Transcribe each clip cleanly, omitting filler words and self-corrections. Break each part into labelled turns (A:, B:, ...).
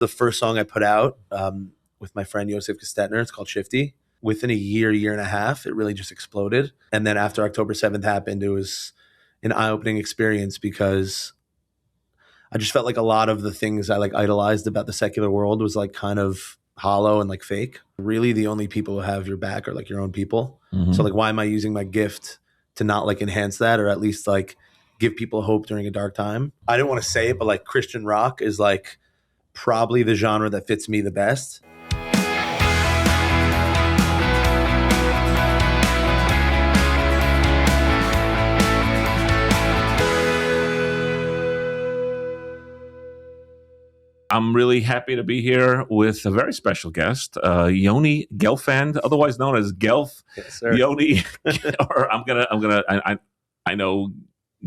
A: The first song I put out with my friend Yosef Kestetner, it's called Shivti. Within a year and a half, it really just exploded. And then after October 7th happened, it was an eye-opening experience because I just felt like a lot of the things I like idolized about the secular world was like kind of hollow and like fake. Really, the only people who have your back are like your own people.
B: Mm-hmm.
A: So like, why am I using my gift to not like enhance that, or at least like give people hope during a dark time? I didn't want to say it, but like Christian rock is like probably the genre that fits me the best.
B: I'm really happy to be here with a very special guest, Yoni Gelfand, otherwise known as GELF.
A: Yes, sir.
B: Yoni, or I know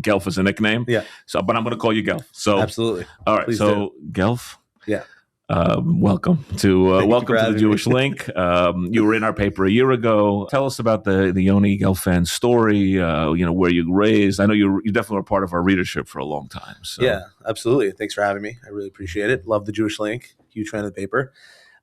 B: GELF is a nickname.
A: Yeah.
B: But I'm gonna call you GELF. So
A: absolutely.
B: All right.
A: Please
B: so do. GELF.
A: Yeah.
B: Welcome to the Jewish
A: me.
B: Link. You were in our paper a year ago. Tell us about the Yoni Gelfand story. Where you were raised. I know you definitely were part of our readership for a long time. So.
A: Yeah, absolutely. Thanks for having me. I really appreciate it. Love the Jewish Link. Huge fan of the paper.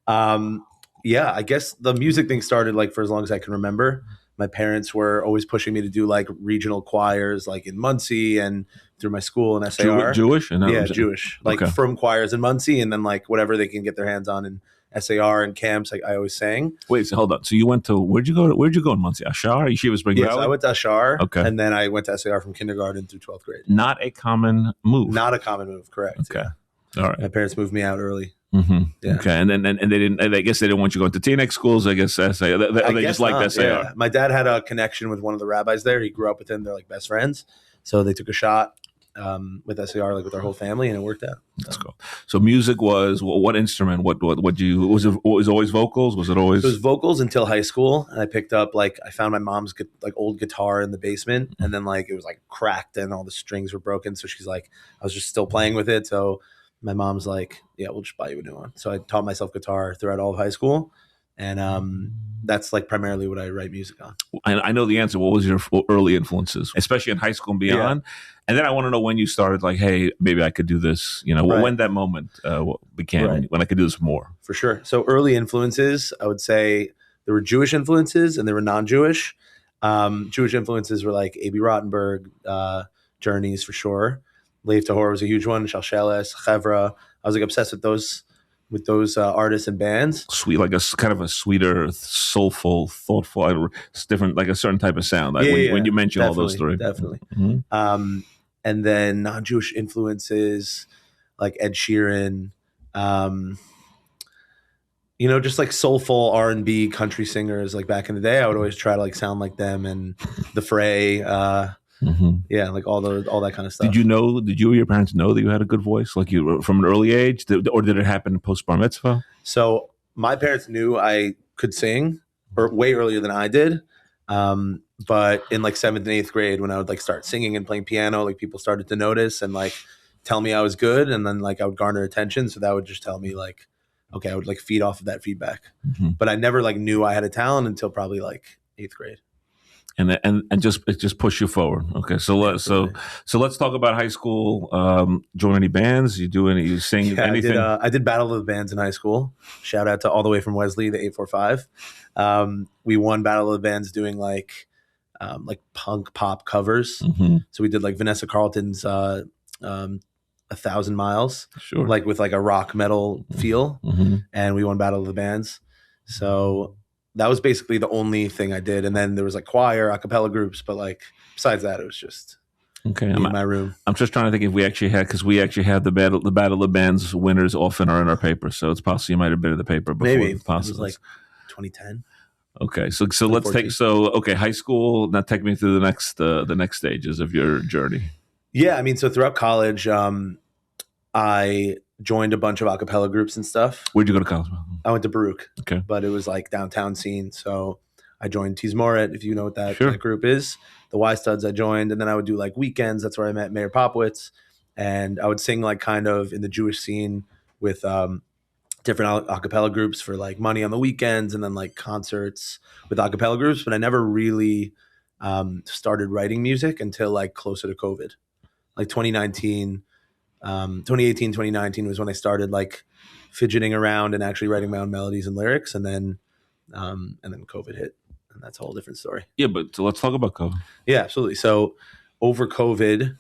A: I guess the music thing started like for as long as I can remember. My parents were always pushing me to do like regional choirs, like in Muncie and through my school in SAR.
B: Jewish?
A: Yeah, Jewish. Like from choirs in Muncie, and then like whatever they can get their hands on in SAR and camps. Like I always sang.
B: Wait, so hold on. So you went to where'd you go in Muncie? Ashar? Yeshiva Spring Valley?
A: Yes, I went to Ashar.
B: Okay.
A: And then I went to SAR from kindergarten through 12th grade.
B: Not a common move.
A: Not a common move, correct.
B: Okay.
A: Yeah.
B: All right.
A: My parents moved me out early.
B: Mm-hmm.
A: Yeah.
B: Okay, and they didn't. I guess they didn't want you going to TNX schools. I guess SAR. They just liked SAR.
A: Yeah. My dad had a connection with one of the rabbis there. He grew up with him. They're like best friends. So they took a shot with SAR, like with our whole family, and it worked out.
B: That's cool. So music was what instrument? What was it? Was it always vocals? Was it always?
A: It was vocals until high school, and I picked up I found my mom's like old guitar in the basement, and then like it was like cracked and all the strings were broken. So she's like, I was just still playing with it. So my mom's like, yeah, we'll just buy you a new one. So I taught myself guitar throughout all of high school. And that's like primarily what I write music on.
B: I know the answer. What was your early influences, especially in high school and beyond? Yeah. And then I want to know when you started like, hey, maybe I could do this.
A: Right.
B: When that moment began, right. when I could do this more.
A: For sure. So early influences, I would say there were Jewish influences and there were non-Jewish. Jewish influences were like A.B. Rottenberg, Journeys for sure. Leif Tahor was a huge one. Shalsheles, Chevra. I was like obsessed with those artists and bands.
B: Sweet, like a kind of a sweeter, soulful, thoughtful, it's different, like a certain type of sound. Like when you mention all those three,
A: definitely.
B: Mm-hmm.
A: And then non-Jewish influences like Ed Sheeran, just like soulful R&B country singers. Like back in the day, I would always try to like sound like them, and The Fray.
B: Mm-hmm.
A: Yeah, like all that kind of stuff.
B: Did you or your parents know that you had a good voice, like you were from an early age, or did it happen post bar mitzvah?
A: So my parents knew I could sing, or way earlier than I did. But in like 7th and 8th grade, when I would like start singing and playing piano, like people started to notice and like tell me I was good, and then like I would garner attention. So that would just tell me like, okay, I would like feed off of that feedback.
B: Mm-hmm.
A: But I never like knew I had a talent until probably like 8th grade.
B: And it just push you forward. Okay, so let's talk about high school. Join any bands? You sing anything?
A: I did Battle of the Bands in high school. Shout out to all the way from Wesley, the 845. We won Battle of the Bands doing like punk pop covers.
B: Mm-hmm.
A: So we did like Vanessa Carlton's 1,000 Miles,
B: sure,
A: like with like a rock metal feel,
B: mm-hmm.
A: and we won Battle of the Bands. So that was basically the only thing I did. And then there was like choir, a cappella groups, but like besides that, it was just
B: in
A: my room.
B: I'm just trying to think if we actually had the Battle of Bands winners often are in our paper. So it's possible you might have been in the paper before.
A: Maybe.
B: Possible.
A: It was like 2010.
B: Okay. So let's take, high school. Now take me through the next stages of your journey.
A: Yeah. I mean, so throughout college, I joined a bunch of a cappella groups and stuff.
B: Where'd you go to college?
A: I went to Baruch.
B: Okay.
A: But it was like downtown scene. So I joined Tizmoret, if you know what that
B: Sure.
A: group is. The Y Studs I joined. And then I would do like weekends. That's where I met Mayor Popowitz. And I would sing like kind of in the Jewish scene with different a cappella groups for like money on the weekends, and then like concerts with a cappella groups. But I never really started writing music until like closer to COVID. Like 2019, 2018, 2019 was when I started like fidgeting around and actually writing my own melodies and lyrics. And then COVID hit, and that's a whole different story.
B: Yeah, but so let's talk about COVID.
A: Yeah, absolutely. So over COVID,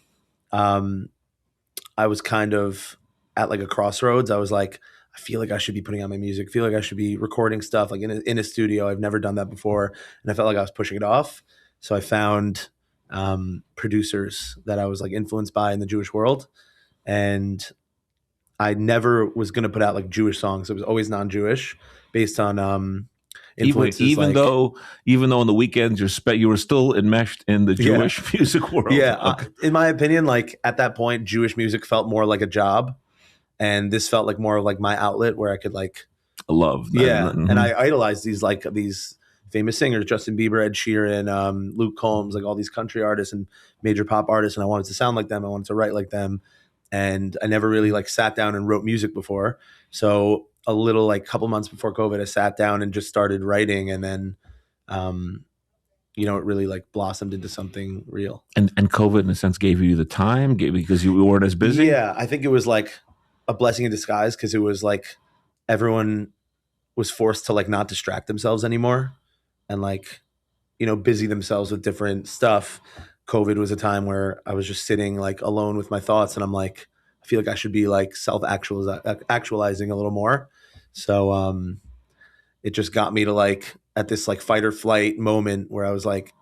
A: I was kind of at like a crossroads. I was like, I feel like I should be putting out my music. I feel like I should be recording stuff like in a studio. I've never done that before, and I felt like I was pushing it off. So I found producers that I was like influenced by in the Jewish world, and I never was going to put out like Jewish songs. It was always non-Jewish, based on influences.
B: Even though on the weekends you were still enmeshed in the Jewish music world.
A: Yeah, okay. In my opinion, like at that point, Jewish music felt more like a job, and this felt like more of like my outlet where I could like
B: love that.
A: Yeah, and I idolized these famous singers, Justin Bieber, Ed Sheeran, Luke Combs, like all these country artists and major pop artists, and I wanted to sound like them. I wanted to write like them, and I never really like sat down and wrote music before. So a little like couple months before COVID, I sat down and just started writing, and then it really like blossomed into something real.
B: And COVID in a sense gave you the time because you weren't as busy?
A: Yeah, I think it was like a blessing in disguise, because it was like everyone was forced to like not distract themselves anymore and like, busy themselves with different stuff. COVID was a time where I was just sitting like alone with my thoughts, and I'm like, I feel like I should be like actualizing a little more. So it just got me to like at this like fight or flight moment where I was like,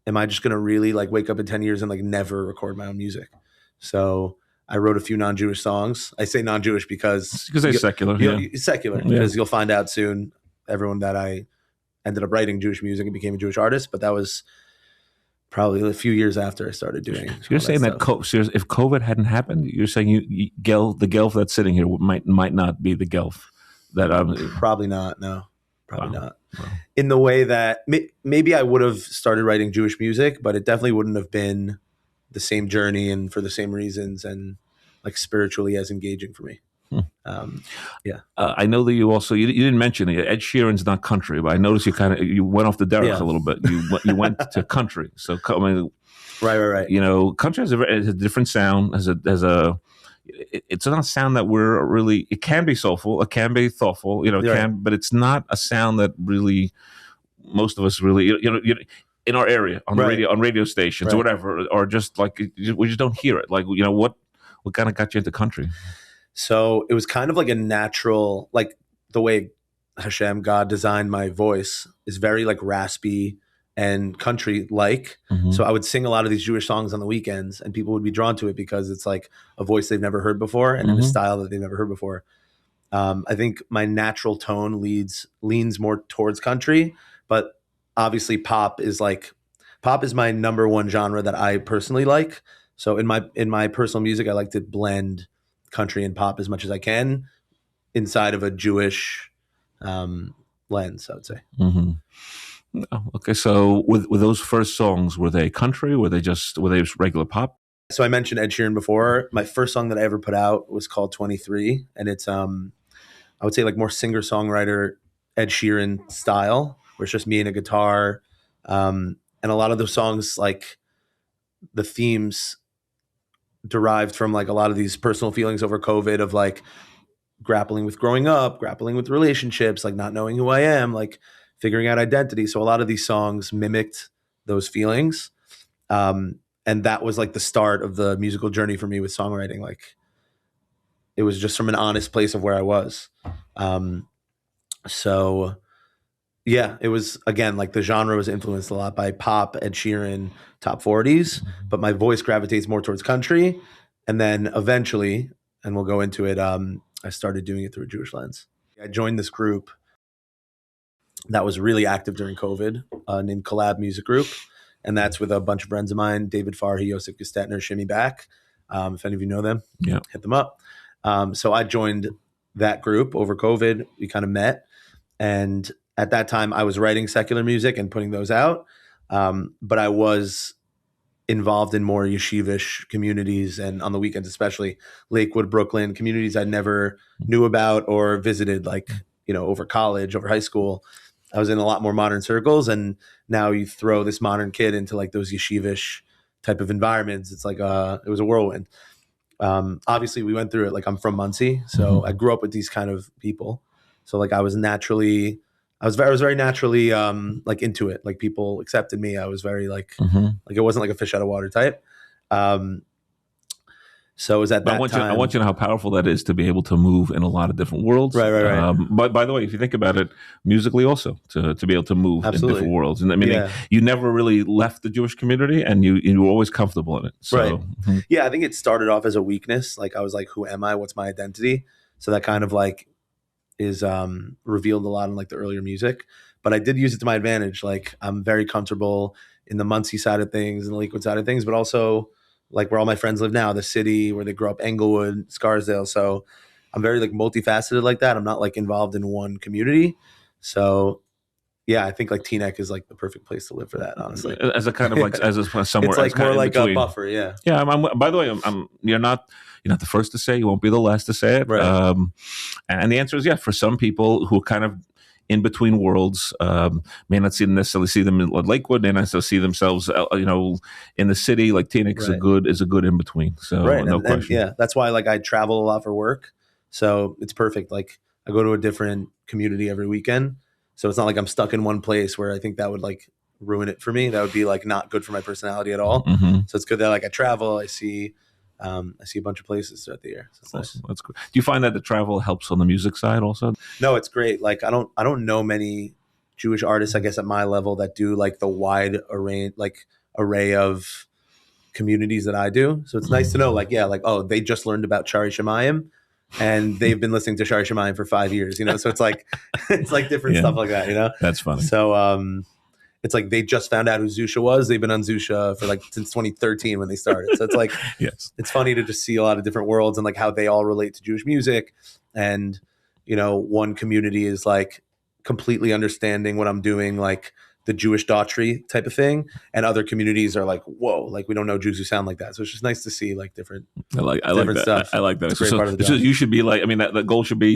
A: am I just going to really like wake up in 10 years and like never record my own music? So I wrote a few non-Jewish songs. I say non-Jewish because
B: they're secular.
A: Secular, because you'll find out soon, everyone, that I ended up writing Jewish music and became a Jewish artist. But that was probably a few years after I started doing. So
B: you're saying that if COVID hadn't happened, you're saying the Gelf that's sitting here might not be the Gelf that I'm.
A: Probably not. No, probably not. Wow. In the way that maybe I would have started writing Jewish music, but it definitely wouldn't have been the same journey and for the same reasons and like spiritually as engaging for me.
B: I know that you didn't mention it. Ed Sheeran's not country, but I noticed you went off the derech a little bit. You went to country. So I mean,
A: right.
B: Country has a different sound. It's not a sound that we're really. It can be soulful. It can be thoughtful. But it's not a sound that really most of us really. In our area on the radio stations or whatever, or just like we just don't hear it. Like what kind of got you into country?
A: So it was kind of like a natural, like the way Hashem, God, designed my voice is very like raspy and country like. Mm-hmm. So I would sing a lot of these Jewish songs on the weekends, and people would be drawn to it because it's like a voice they've never heard before and in a style that they've never heard before. I think my natural tone leans more towards country, but obviously pop is my number one genre that I personally like. So in my personal music, I like to blend country and pop as much as I can inside of a Jewish lens, I would say.
B: Mm-hmm. Okay, so with those first songs, were they country? Were they just regular pop?
A: So I mentioned Ed Sheeran before. My first song that I ever put out was called 23, and it's I would say like more singer-songwriter Ed Sheeran style, where it's just me and a guitar. And a lot of those songs, like the themes derived from like a lot of these personal feelings over COVID of like grappling with growing up, grappling with relationships, like not knowing who I am, like figuring out identity. So a lot of these songs mimicked those feelings. And that was like the start of the musical journey for me with songwriting. Like it was just from an honest place of where I was. So yeah, it was, again, like the genre was influenced a lot by pop, Ed Sheeran, top 40s, but my voice gravitates more towards country. And then eventually, and we'll go into it, I started doing it through a Jewish lens. I joined this group that was really active during COVID named Collab Music Group. And that's with a bunch of friends of mine, David Farhi, Yosef Gestetner, Shimmy Back. If any of you know them, hit them up. So I joined that group over COVID. We kind of met. And at that time, I was writing secular music and putting those out. But I was involved in more yeshivish communities, and on the weekends, especially Lakewood, Brooklyn, communities I never knew about or visited, like, over college, over high school. I was in a lot more modern circles, and now you throw this modern kid into like those yeshivish type of environments. It's like it was a whirlwind. obviously we went through it. Like I'm from Muncie, so I grew up with these kind of people. So like I was very naturally like into it. Like people accepted me. I was very like it wasn't like a fish out of water type. So it was at that time.
B: I want you to know how powerful that is to be able to move in a lot of different worlds.
A: Right.
B: But by the way, if you think about it, musically also to be able to move in different worlds, and I mean, you never really left the Jewish community, and you were always comfortable in it. So,
A: right. Yeah, I think it started off as a weakness. Like I was like, who am I? What's my identity? So that kind of like is revealed a lot in like the earlier music. But I did use it to my advantage. Like I'm very comfortable in the Muncie side of things and the Lakewood side of things, but also like where all my friends live now, the city where they grew up, Englewood, Scarsdale. So I'm very like multifaceted like that. I'm not like involved in one community. So yeah, I think like Teaneck is like the perfect place to live for that, honestly.
B: As a kind of like as a somewhere,
A: it's like more like
B: between.
A: A buffer, yeah.
B: Yeah. By the way, you're not the first to say. You won't be the last to say it.
A: Right.
B: And the answer is yeah. For some people who kind of in between worlds, may not necessarily see them in Lakewood, and also see themselves, in the city. Like Teaneck is a good in between. So no question.
A: Yeah, that's why like I travel a lot for work, so it's perfect. Like I go to a different community every weekend, so it's not like I'm stuck in one place where I think that would like ruin it for me. That would be like not good for my personality at all. So it's good that like I travel. I see a bunch of places throughout the year. So it's nice.
B: That's good. Do you find that the travel helps on the music side also?
A: No, it's great. Like I don't know many Jewish artists, I guess, at my level that do like the wide array of communities that I do. So it's nice to know, like, yeah, like, oh, they just learned about Shari Shemayim and they've been listening to Shari Shemayim for 5 years, So it's like different stuff like that,
B: That's funny.
A: So it's like they just found out who Zusha was. They've been on Zusha for like since 2013 when they started. So it's like,
B: yes,
A: it's funny to just see a lot of different worlds and like how they all relate to Jewish music. And, one community is like completely understanding what I'm doing, like the Jewish daughtry type of thing. And other communities are like, whoa, like we don't know Jews who sound like that. So it's just nice to see like different stuff.
B: I like that.
A: It's a great part of the job.
B: You should be like, I mean, that the goal should be,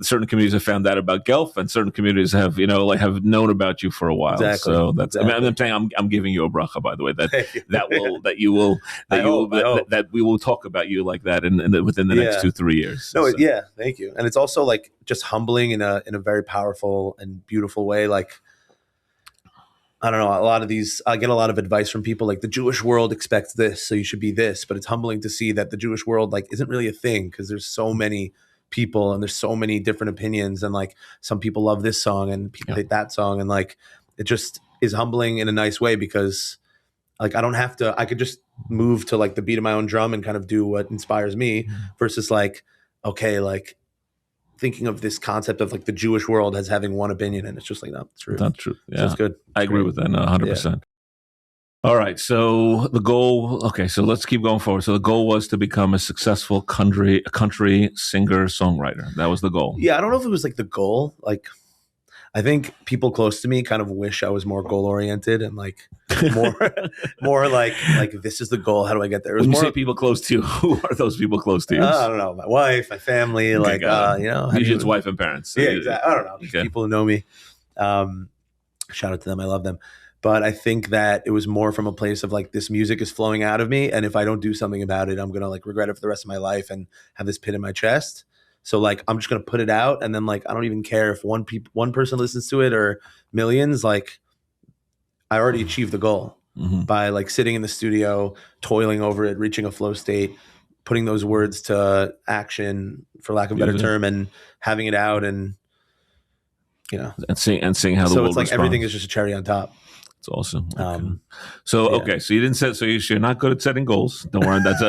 B: certain communities have found out about GELF and certain communities have, have known about you for a while.
A: Exactly.
B: So that's, I mean, I'm saying I'm giving you a bracha, by the way, that we will talk about you like that within the next 2-3 years.
A: No, yeah. Thank you. And it's also like just humbling in a very powerful and beautiful way. Like, I don't know, I get a lot of advice from people like the Jewish world expects this, so you should be this. But it's humbling to see that the Jewish world like isn't really a thing because there's so many people and there's so many different opinions. And like some people love this song and people hate that song. And like it just is humbling in a nice way because like I could just move to like the beat of my own drum and kind of do what inspires me versus like, okay, like thinking of this concept of like the Jewish world as having one opinion, and it's just like not true.
B: Not true. Yeah,
A: so it's good.
B: I agree with that. 100%. All right. So the goal. Okay. So let's keep going forward. So the goal was to become a successful country singer songwriter. That was the goal.
A: Yeah, I don't know if it was like the goal. Like, I think people close to me kind of wish I was more goal oriented and like more like this is the goal. How do I get there?
B: When you say people close to you, who are those people close to you?
A: I don't know. My wife, my family,
B: usually it's wife and parents.
A: Yeah, exactly. I don't know. Okay. People who know me. Shout out to them. I love them. But I think that it was more from a place of like this music is flowing out of me, and if I don't do something about it, I'm gonna like regret it for the rest of my life and have this pit in my chest. So like I'm just gonna put it out, and then like I don't even care if one person listens to it or millions. Like I already achieved the goal by like sitting in the studio, toiling over it, reaching a flow state, putting those words to action, for lack of a better term, and having it out, and
B: and seeing how the world.
A: So it's like
B: responds.
A: Everything is just a cherry on top.
B: It's awesome. Okay. So you didn't set. So you're not good at setting goals. Don't worry. That's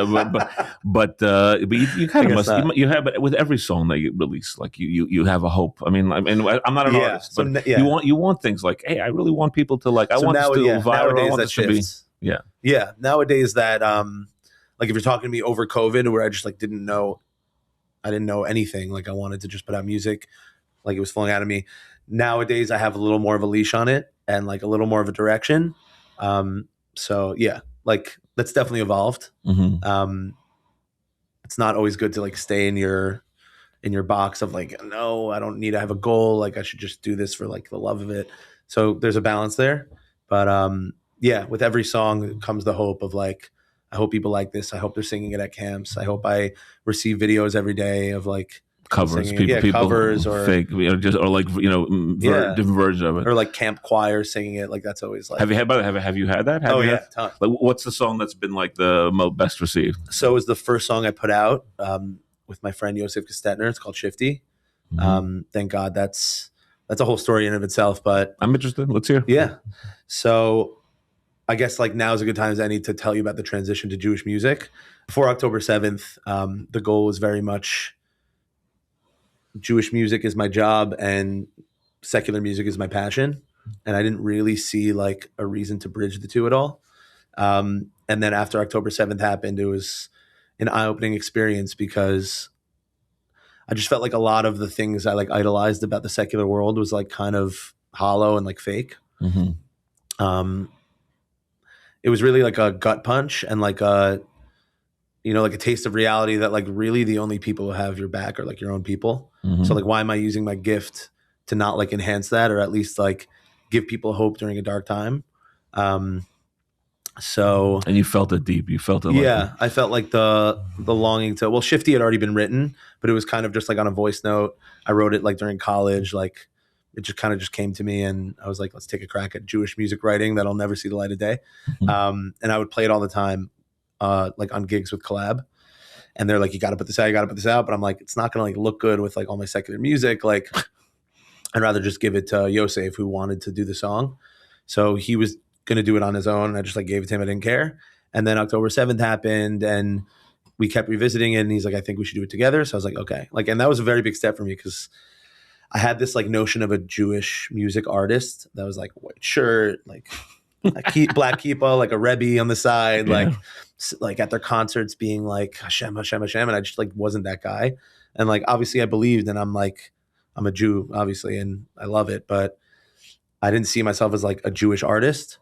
B: but you kind of must. You have, but with every song that you release, like you have a hope. I mean, I'm not an artist, but you want things like, hey, I really want people to like. I want this to viral.
A: Nowadays that shifts. Yeah. Nowadays that like if you're talking to me over COVID, where I just like didn't know anything. Like I wanted to just put out music, like it was flowing out of me. Nowadays I have a little more of a leash on it. And like a little more of a direction. So yeah, like that's definitely evolved. It's not always good to like stay in your box of like, no, I don't need to have a goal. Like I should just do this for like the love of it. So there's a balance there. But yeah, with every song comes the hope of like, I hope people like this. I hope they're singing it at camps. I hope I receive videos every day of like
B: covers, people
A: covers or
B: fake, just or like different versions of it,
A: or like camp choir singing it. Like that's always like.
B: Have you had that?
A: Ton.
B: Like, what's the song that's been like the best received?
A: So it was the first song I put out with my friend Yosef Kastetner. It's called Shifti. Thank God that's a whole story in of itself. But
B: I'm interested. Let's hear.
A: Yeah. So I guess like now is a good time as any to tell you about the transition to Jewish music. Before October 7th, the goal was very much Jewish music is my job and secular music is my passion. And I didn't really see like a reason to bridge the two at all. And then after October 7th happened, it was an eye-opening experience because I just felt like a lot of the things I like idolized about the secular world was like kind of hollow and like fake. It was really like a gut punch and like a, like a taste of reality that like really the only people who have your back are like your own people. So like, why am I using my gift to not like enhance that or at least like give people hope during a dark time? So
B: and you felt it deep. You felt it.
A: Yeah, I felt like the longing to. Well, Shifty had already been written, but it was kind of just like on a voice note. I wrote it like during college. Like it just kind of just came to me, and I was like, let's take a crack at Jewish music writing that'll never see the light of day. And I would play it all the time, like on gigs with Collab. And they're like, you got to put this out, you got to put this out. But I'm like, it's not going to like look good with like all my secular music. Like, I'd rather just give it to Yosef, who wanted to do the song. So he was going to do it on his own. And I just like gave it to him. I didn't care. And then October 7th happened and we kept revisiting it. And he's like, I think we should do it together. So I was like, okay. Like, and that was a very big step for me because I had this like notion of a Jewish music artist that was like white shirt, like black kippah, like a Rebbe on the side, like at their concerts being like Hashem, Hashem, Hashem. And I just like wasn't that guy. And like, obviously I believed and I'm a Jew, obviously, and I love it, but I didn't see myself as like a Jewish artist.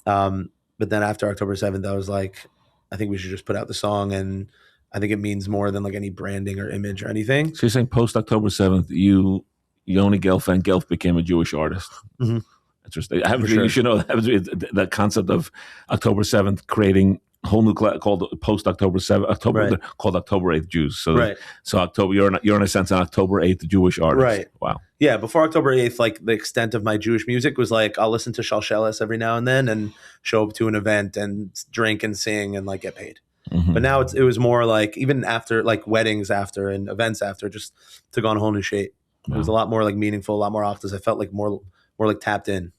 A: But then after October 7th, I was like, I think we should just put out the song. And I think it means more than like any branding or image or anything.
B: So you're saying post October 7th, Yoni Gelfand, Gelf became a Jewish artist. Interesting. You should know that concept of October 7th creating a whole new class called post October 7th, called October 8th Jews. So October, you're in a sense an October 8th Jewish artist.
A: Right.
B: Wow.
A: Yeah. Before October 8th, like the extent of my Jewish music was like, I'll listen to Shalshelis every now and then and show up to an event and drink and sing and like get paid. But now it was more like even after like weddings after and events after just took on a whole new shape. Wow. It was a lot more like meaningful, a lot more octaves. I felt like more like tapped in.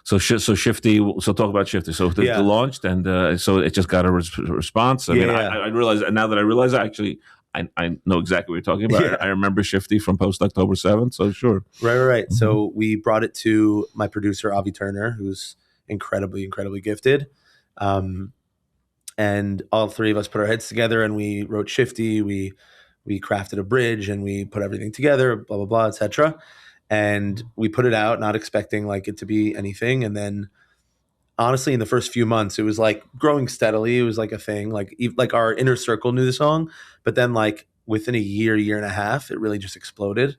B: So Shifty. So talk about Shifty. So it launched, and so it just got a response. I mean, I realize now that I realize actually I know exactly what you're talking about. Yeah. I remember Shifty from post October 7th. So sure.
A: Right. So we brought it to my producer Avi Turner, who's incredibly gifted. And all three of us put our heads together and we wrote Shifty. We crafted a bridge and we put everything together, blah, blah, blah, etc. And we put it out, not expecting like it to be anything. And then honestly, in the first few months, it was like growing steadily. It was like a thing, like our inner circle knew the song, but then like within a year and a half, it really just exploded.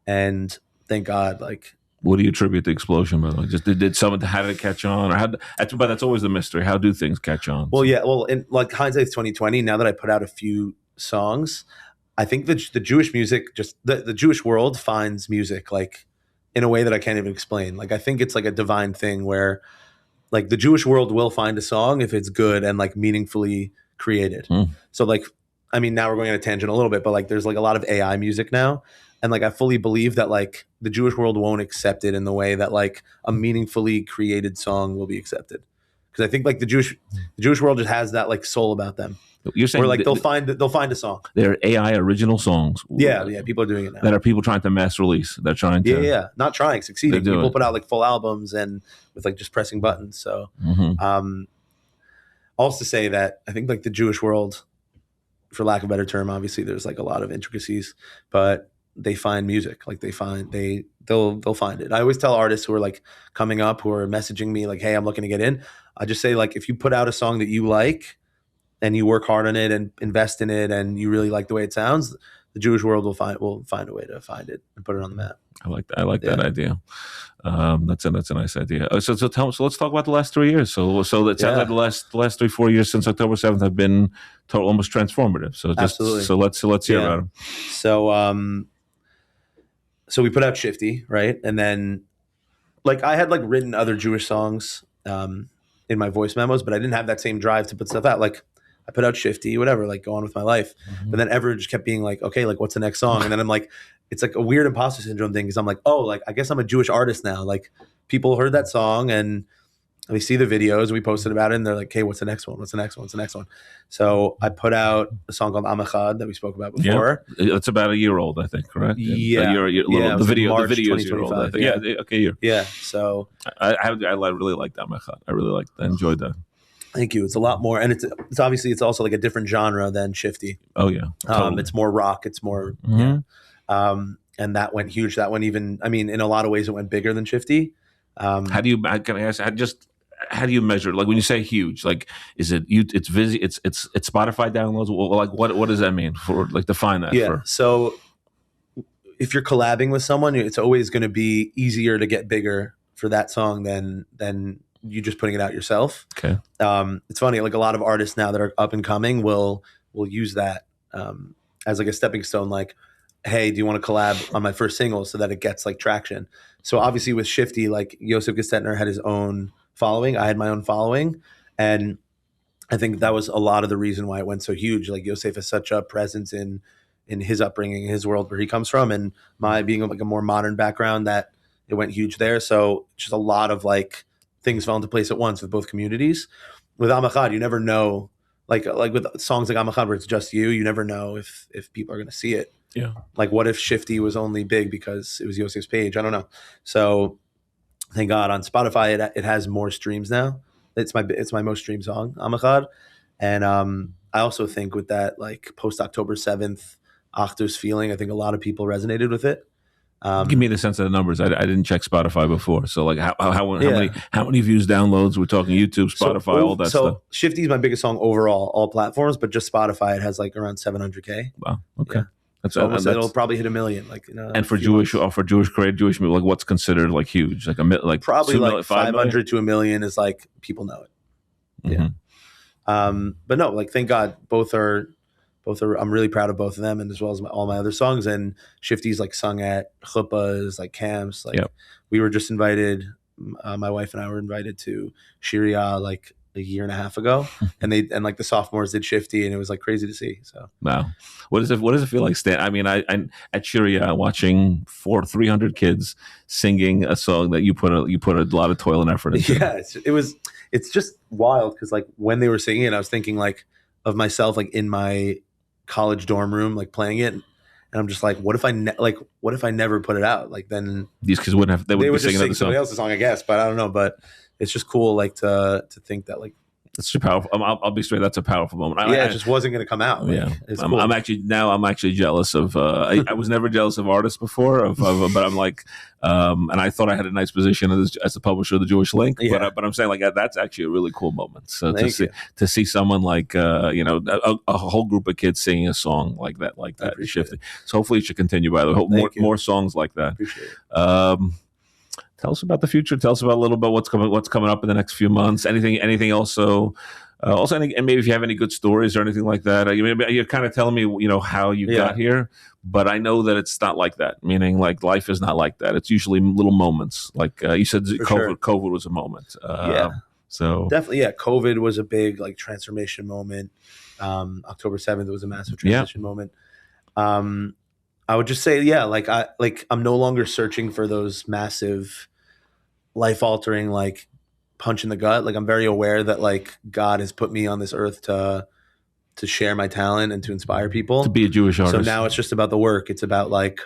A: And thank God, like,
B: what do you attribute the explosion, by the way? Just how did it catch on, or but that's always the mystery. How do things catch on?
A: Well, in like hindsight's 2020. Now that I put out a few songs, I think that the Jewish music, just the Jewish world finds music like in a way that I can't even explain. Like I think it's like a divine thing where like the Jewish world will find a song if it's good and like meaningfully created. So like, I mean, now we're going on a tangent a little bit, but like there's like a lot of AI music now. And like I fully believe that like the Jewish world won't accept it in the way that like a meaningfully created song will be accepted. Because I think like the Jewish world just has that like soul about them.
B: You're saying
A: where like they'll find a song.
B: They're AI original songs.
A: Yeah, people are doing it now.
B: That are people trying to mass release. They're trying to
A: not trying, succeeding. People put out like full albums and with like just pressing buttons. So also to say that I think like the Jewish world, for lack of a better term, obviously there's like a lot of intricacies, but they find music. Like they'll find it. I always tell artists who are like coming up, who are messaging me like, hey, I'm looking to get in. I just say like, if you put out a song that you like and you work hard on it and invest in it and you really like the way it sounds, the Jewish world will find a way to find it and put it on the map.
B: I like that. I like that idea. That's a nice idea. So let's talk about the last 3 years. So it sounds like the last 3-4 years since October 7th have been almost transformative. So
A: Absolutely.
B: Let's hear about them.
A: So we put out Shifty, right? And then like I had like written other Jewish songs in my voice memos, but I didn't have that same drive to put stuff out. Like I put out Shifty, whatever, like go on with my life.
B: Mm-hmm.
A: But then Everett just kept being like, okay, like what's the next song? And then I'm like, it's like a weird imposter syndrome thing because I'm like, oh, like I guess I'm a Jewish artist now. Like people heard that song and they see the videos, we posted about it, and they're like, hey, what's the next one? What's the next one? What's the next one? So I put out a song called Echad that we spoke about before.
B: Yeah. It's about a year old, I think, correct?
A: Yeah.
B: The video is a year old, I think. Yeah, okay, year.
A: Yeah, so
B: I really liked Echad. I enjoyed that.
A: Thank you. It's a lot more, and it's obviously it's also like a different genre than Shifty.
B: Oh yeah, totally.
A: It's more rock. It's more, and that went huge. That one even, I mean, in a lot of ways, it went bigger than Shifty.
B: How do you measure? Like when you say huge, like is it it's Spotify downloads? Like what does that mean? For like define that.
A: Yeah. So if you're collabing with someone, it's always going to be easier to get bigger for that song than you just putting it out yourself.
B: Okay.
A: It's funny, like a lot of artists now that are up and coming will use that as like a stepping stone. Like, hey, do you want to collab on my first single so that it gets like traction? So obviously with Shifty, like Yosef Gestetner had his own following. I had my own following. And I think that was a lot of the reason why it went so huge. Like Yosef has such a presence in his upbringing, his world where he comes from, and my being like a more modern background, that it went huge there. So just a lot of like things fell into place at once with both communities. With Echad, you never know, like with songs like Echad where it's just you never know if people are going to see it.
B: Yeah.
A: Like what if Shifty was only big because it was Yosef's page? I don't know. So thank God on Spotify it has more streams now. It's my most streamed song, Echad. And I also think with that like post October 7th Achdus feeling, I think a lot of people resonated with it.
B: Give me the sense of the numbers. I didn't check Spotify before, so like how many views, downloads? We're talking YouTube, Spotify, all that stuff.
A: So Shifty is my biggest song overall, all platforms, but just Spotify it has like around 700K.
B: Wow. Okay.
A: Yeah. It'll probably hit 1 million. Like
B: and for Jewish creative Jewish music, like what's considered like huge? Like
A: probably like 500 to 1 million is like people know it. Yeah. Mm-hmm. But no, like thank God both are. I'm really proud of both of them, and as well as all my other songs. And Shifty's like sung at chuppahs, like camps. Like we were just invited. My wife and I were invited to Shiria like a year and a half ago, and like the sophomores did Shifty, and it was like crazy to see. So
B: wow, what does it feel like? I mean, I at Shiria watching 300 kids singing a song that you put a lot of toil and effort into.
A: Yeah, it's just wild because like when they were singing it, I was thinking like of myself like in my college dorm room like playing it, and I'm just like what if I never put it out? Like then
B: these kids wouldn't have, they would
A: just sing
B: the
A: somebody else's song, I guess, but I don't know. But it's just cool like to think that like
B: it's too powerful. I'll be straight, that's a powerful moment.
A: It just wasn't going to come out. Like, it's cool.
B: I'm actually jealous of I was never jealous of artists before but I'm like and I thought I had a nice position as the publisher of the Jewish Link, but I'm saying like that's actually a really cool moment. So to see someone like a whole group of kids singing a song like that Shifty. So hopefully it should continue, by the way. More songs like that.
A: Appreciate it.
B: Tell us about the future. Tell us about a little bit what's coming up in the next few months. Anything else? And maybe if you have any good stories or anything like that. You're kind of telling me, how you got here, but I know that it's not like that. Meaning, like life is not like that. It's usually little moments. Like you said, COVID was a moment. So
A: definitely, COVID was a big like transformation moment. October 7th was a massive transition moment. I would just say, I'm no longer searching for those massive, life-altering, like punch in the gut. Like I'm very aware that like God has put me on this earth to share my talent and to inspire people,
B: to be a Jewish artist.
A: So now it's just about the work. It's about like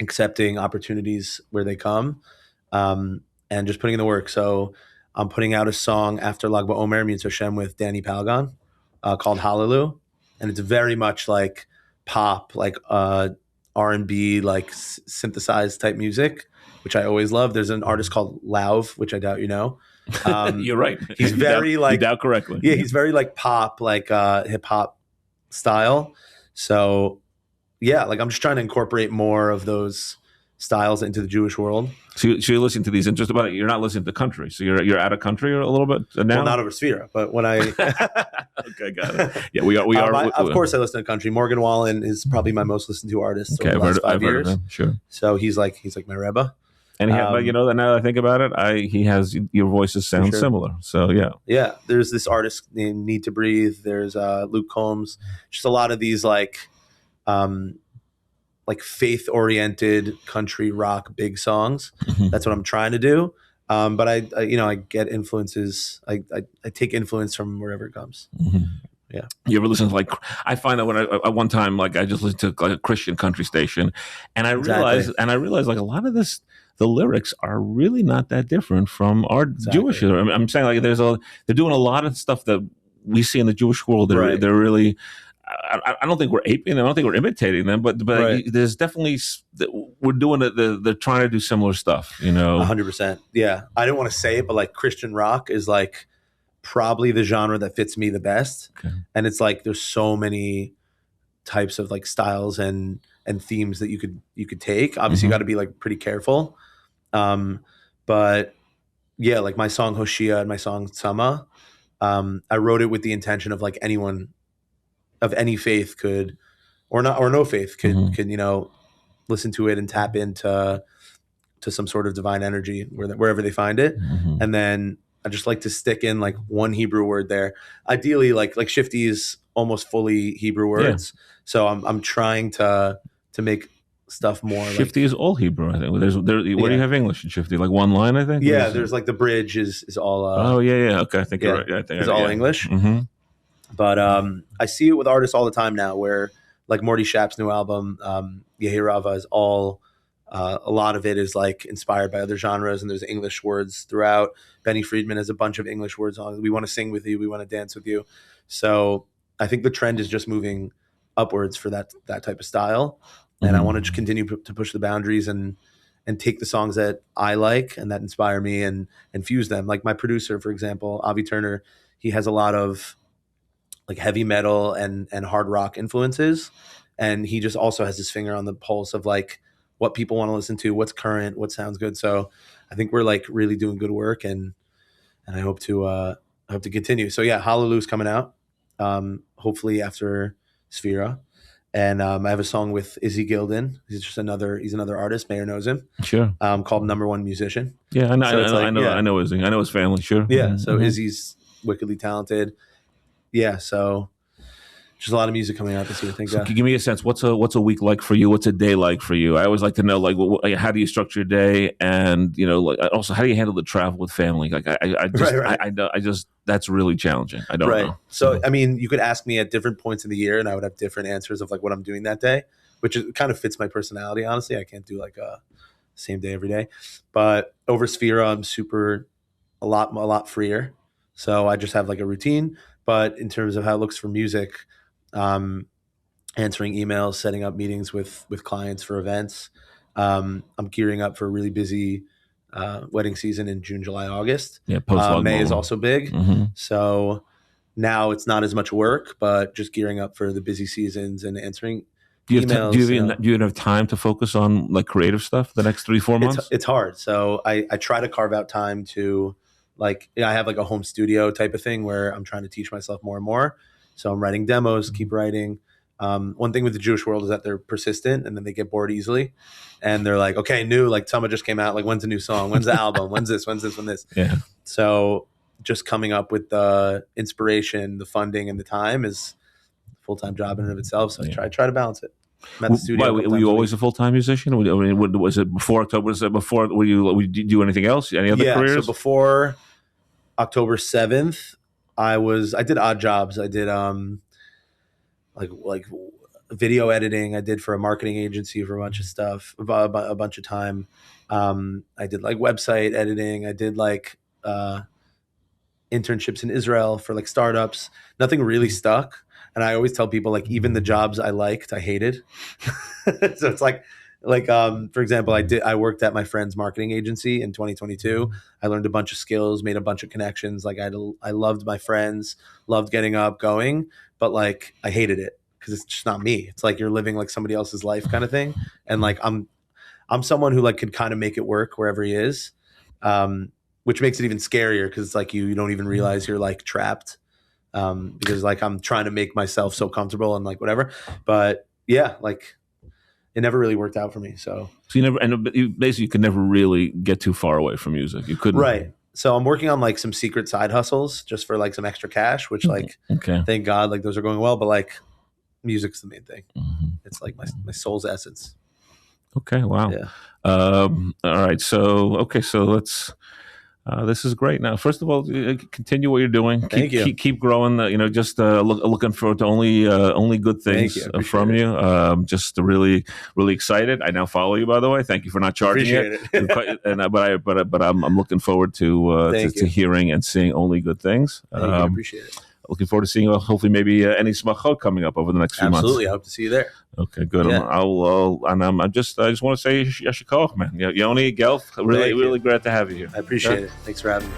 A: accepting opportunities where they come, and just putting in the work. So I'm putting out a song after Lag BaOmer, Mitzvah Hashem, with Danny Palgon, called Hallelujah, and it's very much like pop, like R&B, like synthesized type music, which I always love. There's an artist called Lauv, which I doubt you know.
B: You're right.
A: He's very
B: you doubt correctly.
A: Yeah, he's very like pop, like hip hop style. So yeah, like I'm just trying to incorporate more of those styles into the Jewish world.
B: So you're listening to these, and just about it, you're not listening to country. So you're out of country a little bit now.
A: Well, not over Sphera, but when I
B: okay, got it. Yeah, we are.
A: Of course, I listen to country. Morgan Wallen is probably my most listened to artist over the last 5 years.
B: Heard of him, sure.
A: So he's like my Rebbe.
B: And but you know that now that I think about it, he has your voices sound similar. So
A: yeah. There's this artist named Need to Breathe. There's Luke Combs. Just a lot of these like faith-oriented country rock big songs. That's what I'm trying to do. But I get influences. I take influence from wherever it comes.
B: Mm-hmm.
A: Yeah.
B: You ever listen to like? I find that when at one time like I just listened to like a Christian country station, and I realized like a lot of this. The lyrics are really not that different from our Jewish. I'm saying like they're doing a lot of stuff that we see in the Jewish world. They're really. I don't think we're aping them. I don't think we're imitating them. But there's definitely we're doing it. They're trying to do similar stuff.
A: 100%. Yeah, I didn't want to say it, but like Christian rock is like probably the genre that fits me the best. Okay. And it's like there's so many types of like styles and themes that you could take. Obviously, you got to be like pretty careful. But yeah, like my song Hoshea and my song Tzama, I wrote it with the intention of like anyone of any faith could, or no faith could listen to it and tap into some sort of divine energy wherever they find it. And then I just like to stick in like one Hebrew word there. Ideally, like Shivti is almost fully Hebrew words. Yeah. So I'm trying to make stuff more.
B: Shivti is all Hebrew, I think. What do you have English in Shivti? Like one line, I think?
A: Yeah, there's like the bridge is all...
B: Okay, I think you're right. Yeah, I think
A: it's all English. Mm-hmm. But I see it with artists all the time now where like Morty Shap's new album, Yehi Rava, is all... a lot of it is like inspired by other genres, and there's English words throughout. Benny Friedman has a bunch of English words on. We want to sing with you. We want to dance with you. So I think the trend is just moving upwards for that type of style. And I want to continue to push the boundaries and take the songs that I like and that inspire me and fuse them. Like my producer, for example, Avi Turner, he has a lot of like heavy metal and hard rock influences. And he just also has his finger on the pulse of like what people want to listen to, what's current, what sounds good. So I think we're like really doing good work, and I hope to continue. So yeah, Hallelujah's coming out, hopefully after Sphera. And I have a song with Izzy Gilden. He's another artist. Mayor knows him.
B: Sure.
A: Called Number One Musician.
B: Yeah, I know Izzy. I know his family. Sure.
A: Yeah. So Izzy's wickedly talented. Yeah. So there's a lot of music coming out this year.
B: So give me a sense. What's a week like for you? What's a day like for you? I always like to know, like, how do you structure your day, and like also how do you handle the travel with family? Like, I just that's really challenging. I don't know.
A: So I mean, you could ask me at different points in the year, and I would have different answers of like what I'm doing that day, which kind of fits my personality. Honestly, I can't do like a same day every day, but over Sphera, I'm a lot freer. So I just have like a routine. But in terms of how it looks for music, answering emails, setting up meetings with clients for events. I'm gearing up for a really busy wedding season in June, July, August.
B: Yeah,
A: May is also big. Mm-hmm. So now it's not as much work, but just gearing up for the busy seasons and answering emails.
B: Do you have time to focus on like creative stuff the next 3-4 months?
A: It's hard. So I try to carve out time to like, I have like a home studio type of thing where I'm trying to teach myself more and more. So I'm writing demos, keep writing. One thing with the Jewish world is that they're persistent, and then they get bored easily. And they're like, okay, like Tama just came out. Like, when's a new song? When's the album? When's this? When's this?
B: Yeah.
A: So just coming up with the inspiration, the funding, and the time is a full-time job in and of itself. So I try to balance it. I'm at the studio.
B: Were you always a full-time musician? I mean, was it before October? Was it before? Did you do anything else? Any other careers?
A: So before October 7th, I did odd jobs. I did like video editing. I did for a marketing agency for a bunch of stuff, a bunch of time. I did like website editing. I did like internships in Israel for like startups. Nothing really stuck. And I always tell people like even the jobs I liked, I hated. So it's like for example, I worked at my friend's marketing agency in 2022. I learned a bunch of skills, made a bunch of connections. Like I loved my friends, loved getting up, going, but like I hated it. because it's just not me. It's like you're living like somebody else's life kind of thing. And like I'm someone who like could kind of make it work wherever he is, which makes it even scarier because it's like you don't even realize you're like trapped, because like I'm trying to make myself so comfortable and like whatever. But yeah, like it never really worked out for me. So
B: you never, and you basically could never really get too far away from music. You couldn't.
A: Right. So I'm working on like some secret side hustles just for like some extra cash, which like, thank God, like those are going well. But like, music's the main thing. It's like my soul's essence.
B: Okay. Wow.
A: Yeah.
B: All right. So let's. This is great. Now, first of all, continue what you're doing.
A: Thank you.
B: Keep growing. Just looking forward to only good things from you. Just really, really excited. I now follow you, by the way. Thank you for not charging it. But I'm looking forward to hearing and seeing only good things.
A: I appreciate it.
B: Looking forward to seeing you. Hopefully, maybe any smachot coming up over the next few months.
A: Absolutely, I hope to see you there.
B: Okay, good. Yeah. I just want to say Yashikov, man. Yoni Gelfand, really great to have you here.
A: I appreciate it. Thanks for having me.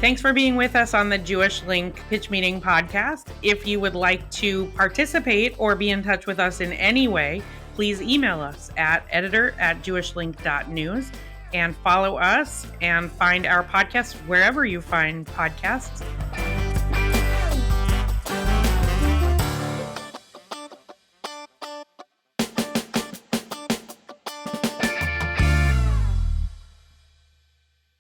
C: Thanks for being with us on the Jewish Link Pitch Meeting podcast. If you would like to participate or be in touch with us in any way, please email us at editor@jewishlink.news. And follow us and find our podcast wherever you find podcasts.